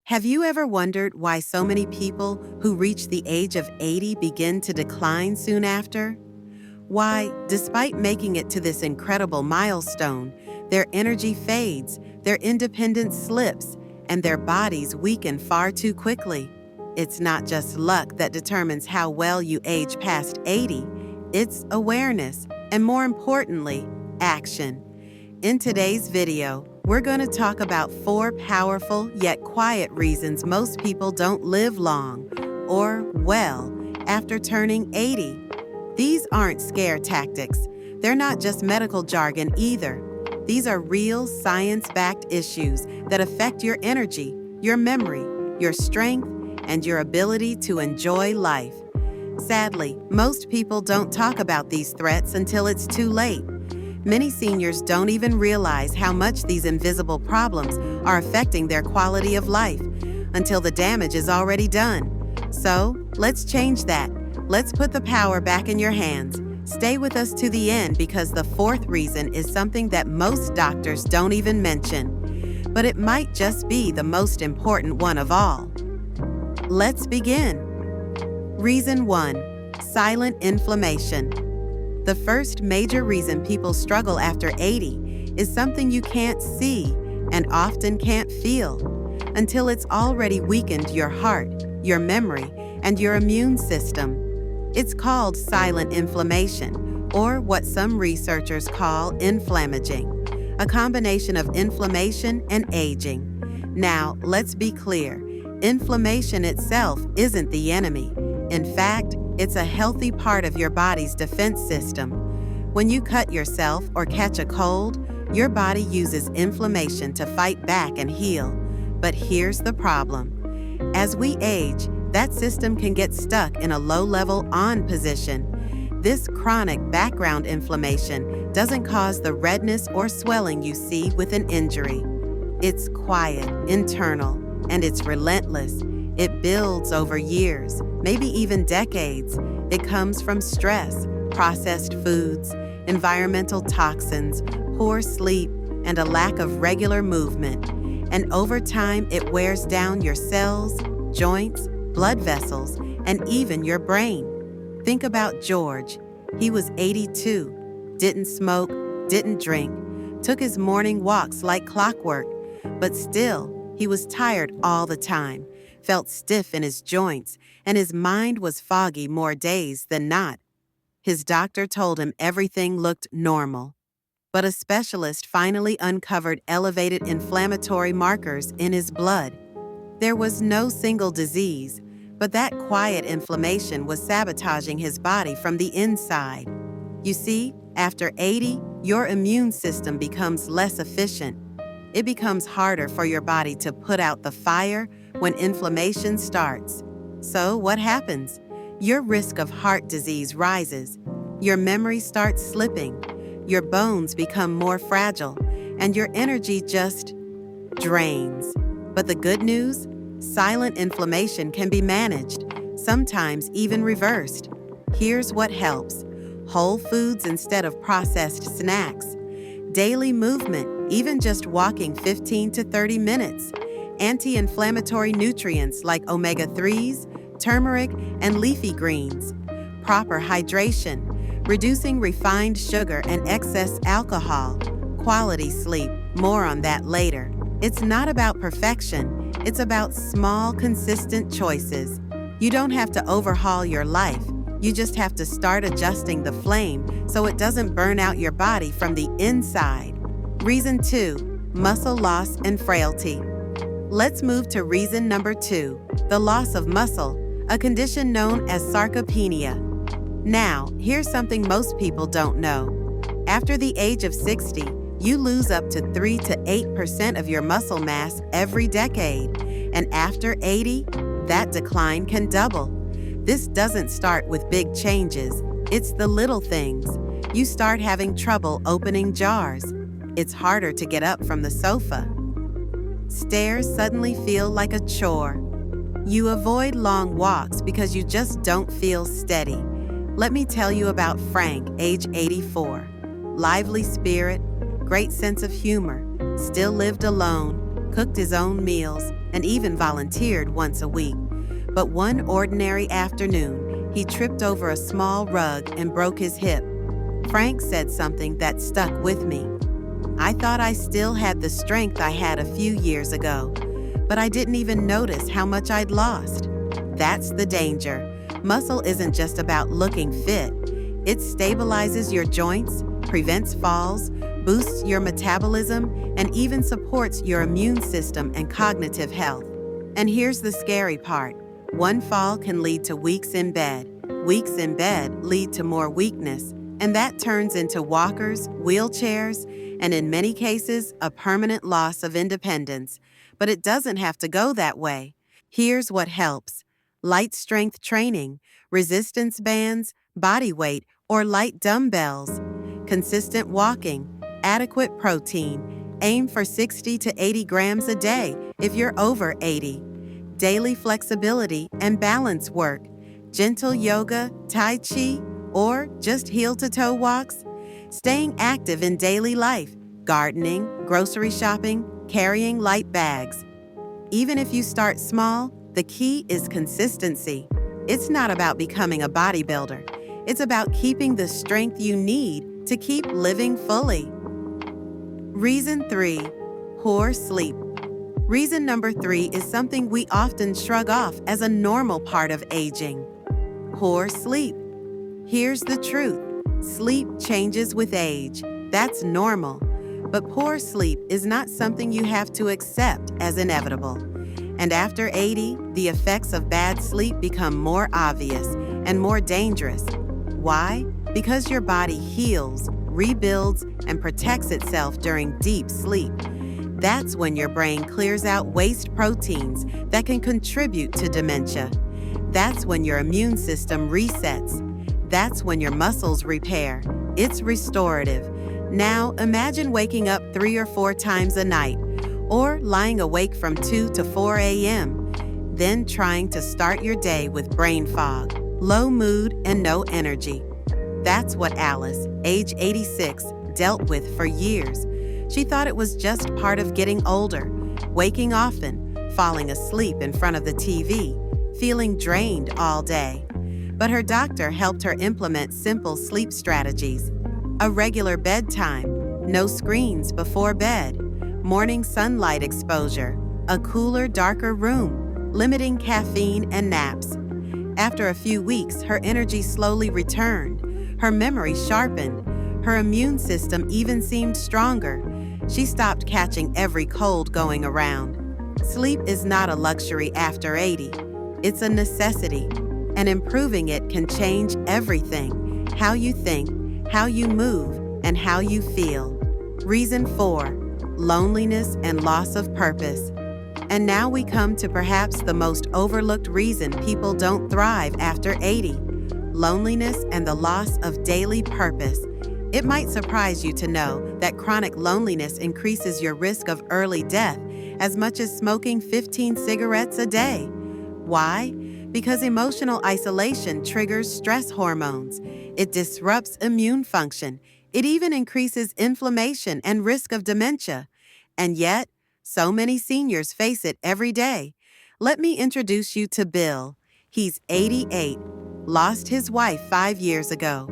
Have you ever wondered why so many people who reach the age of 80 begin to decline soon after? Why, despite making it to this incredible milestone, their energy fades, their independence slips, and their bodies weaken far too quickly? It's not just luck that determines how well you age past 80, it's awareness, and more importantly, action. In today's video, we're going to talk about 4 powerful yet quiet reasons most people don't live long, or well, after turning 80. These aren't scare tactics. They're not just medical jargon either. These are real science-backed issues that affect your energy, your memory, your strength, and your ability to enjoy life. Sadly, most people don't talk about these threats until it's too late. Many seniors don't even realize how much these invisible problems are affecting their quality of life until the damage is already done. So, let's change that. Let's put the power back in your hands. Stay with us to the end because the 4th reason is something that most doctors don't even mention. But it might just be the most important one of all. Let's begin. Reason 1. Silent inflammation. The first major reason people struggle after 80 is something you can't see and often can't feel until it's already weakened your heart, your memory, and your immune system. It's called silent inflammation, or what some researchers call inflammaging, a combination of inflammation and aging. Now, let's be clear. Inflammation itself isn't the enemy. In fact, it's a healthy part of your body's defense system. When you cut yourself or catch a cold, your body uses inflammation to fight back and heal. But here's the problem. As we age, that system can get stuck in a low-level on position. This chronic background inflammation doesn't cause the redness or swelling you see with an injury. It's quiet, internal, and it's relentless. It builds over years, maybe even decades. It comes from stress, processed foods, environmental toxins, poor sleep, and a lack of regular movement. And over time, it wears down your cells, joints, blood vessels, and even your brain. Think about George. He was 82, didn't smoke, didn't drink, took his morning walks like clockwork, but still, he was tired all the time, felt stiff in his joints, and his mind was foggy more days than not. His doctor told him everything looked normal. But a specialist finally uncovered elevated inflammatory markers in his blood. There was no single disease, but that quiet inflammation was sabotaging his body from the inside. You see, after 80, your immune system becomes less efficient. It becomes harder for your body to put out the fire when inflammation starts. So what happens? Your risk of heart disease rises. Your memory starts slipping. Your bones become more fragile, and your energy just drains. But the good news? Silent inflammation can be managed, sometimes even reversed. Here's what helps. Whole foods instead of processed snacks. Daily movement, even just walking 15 to 30 minutes. Anti-inflammatory nutrients like omega-3s, turmeric, and leafy greens. Proper hydration, reducing refined sugar and excess alcohol. Quality sleep, more on that later. It's not about perfection, it's about small, consistent choices. You don't have to overhaul your life. You just have to start adjusting the flame so it doesn't burn out your body from the inside. Reason 2, muscle loss and frailty. Let's move to reason number 2, the loss of muscle, a condition known as sarcopenia. Now, here's something most people don't know. After the age of 60, you lose up to 3 to 8% of your muscle mass every decade, and after 80, that decline can double. This doesn't start with big changes. It's the little things. You start having trouble opening jars. It's harder to get up from the sofa. Stairs suddenly feel like a chore. You avoid long walks because you just don't feel steady. Let me tell you about Frank, age 84. Lively spirit, great sense of humor, still lived alone, cooked his own meals, and even volunteered once a week. But one ordinary afternoon, he tripped over a small rug and broke his hip. Frank said something that stuck with me. I thought I still had the strength I had a few years ago, but I didn't even notice how much I'd lost. That's the danger. Muscle isn't just about looking fit. It stabilizes your joints, prevents falls, boosts your metabolism, and even supports your immune system and cognitive health. And here's the scary part. One fall can lead to weeks in bed. Weeks in bed lead to more weakness, and that turns into walkers, wheelchairs, and in many cases, a permanent loss of independence. But it doesn't have to go that way. Here's what helps. Light strength training, resistance bands, body weight, or light dumbbells. Consistent walking, adequate protein. Aim for 60 to 80 grams a day if you're over 80. Daily flexibility and balance work. Gentle yoga, tai chi, or just heel-to-toe walks. Staying active in daily life, gardening, grocery shopping, carrying light bags. Even if you start small, the key is consistency. It's not about becoming a bodybuilder. It's about keeping the strength you need to keep living fully. Reason 3, poor sleep. Reason number 3 is something we often shrug off as a normal part of aging. Poor sleep. Here's the truth. Sleep changes with age. That's normal. But poor sleep is not something you have to accept as inevitable. And after 80, the effects of bad sleep become more obvious and more dangerous. Why? Because your body heals, rebuilds, and protects itself during deep sleep. That's when your brain clears out waste proteins that can contribute to dementia. That's when your immune system resets. That's when your muscles repair. It's restorative. Now imagine waking up 3 or 4 times a night, or lying awake from 2 to 4 a.m., then trying to start your day with brain fog, low mood, and no energy. That's what Alice, age 86, dealt with for years. She thought it was just part of getting older, waking often, falling asleep in front of the TV, feeling drained all day. But her doctor helped her implement simple sleep strategies. A regular bedtime, no screens before bed, morning sunlight exposure, a cooler, darker room, limiting caffeine and naps. After a few weeks, her energy slowly returned, her memory sharpened, her immune system even seemed stronger. She stopped catching every cold going around. Sleep is not a luxury after 80. It's a necessity, and improving it can change everything: how you think, how you move, and how you feel. Reason 4, loneliness and loss of purpose. And now we come to perhaps the most overlooked reason people don't thrive after 80: loneliness and the loss of daily purpose. It might surprise you to know that chronic loneliness increases your risk of early death as much as smoking 15 cigarettes a day. Why? Because emotional isolation triggers stress hormones. It disrupts immune function. It even increases inflammation and risk of dementia. And yet, so many seniors face it every day. Let me introduce you to Bill. He's 88, lost his wife 5 years ago.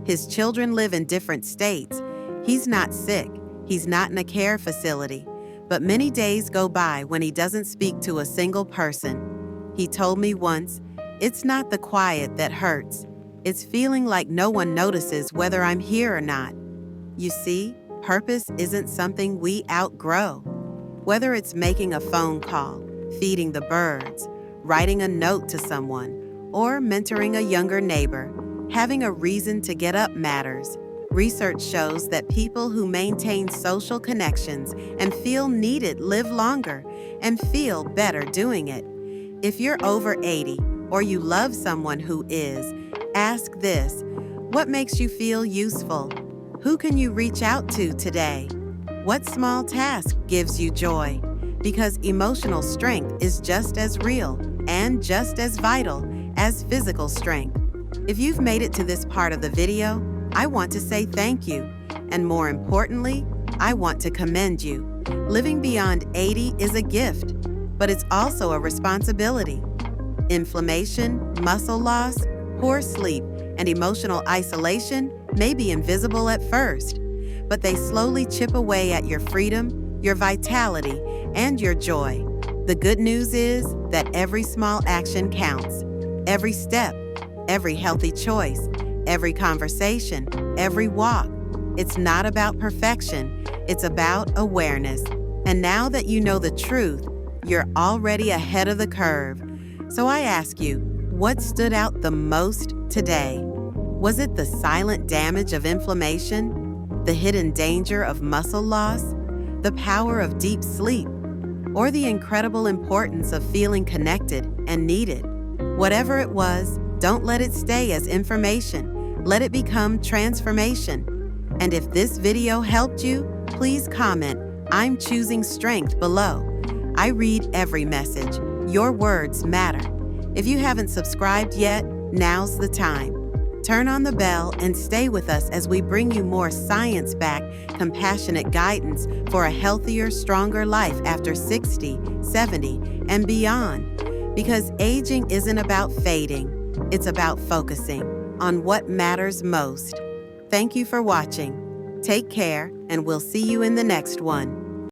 His children live in different states. He's not sick. He's not in a care facility. But many days go by when he doesn't speak to a single person. He told me once, "It's not the quiet that hurts. It's feeling like no one notices whether I'm here or not." You see, purpose isn't something we outgrow. Whether it's making a phone call, feeding the birds, writing a note to someone, or mentoring a younger neighbor, having a reason to get up matters. Research shows that people who maintain social connections and feel needed live longer and feel better doing it. If you're over 80 or you love someone who is, ask this: what makes you feel useful? Who can you reach out to today? What small task gives you joy? Because emotional strength is just as real and just as vital as physical strength. If you've made it to this part of the video, I want to say thank you. And more importantly, I want to commend you. Living beyond 80 is a gift. but it's also a responsibility. Inflammation, muscle loss, poor sleep, and emotional isolation may be invisible at first, but they slowly chip away at your freedom, your vitality, and your joy. The good news is that every small action counts. Every step, every healthy choice, every conversation, every walk. It's not about perfection, it's about awareness. And now that you know the truth, you're already ahead of the curve. So I ask you, what stood out the most today? Was it the silent damage of inflammation, the hidden danger of muscle loss, the power of deep sleep, or the incredible importance of feeling connected and needed? Whatever it was, don't let it stay as information. Let it become transformation. And if this video helped you, please comment, "I'm choosing strength" below. I read every message. Your words matter. If you haven't subscribed yet, now's the time. Turn on the bell and stay with us as we bring you more science-backed, compassionate guidance for a healthier, stronger life after 60, 70, and beyond. Because aging isn't about fading, it's about focusing on what matters most. Thank you for watching. Take care, and we'll see you in the next one.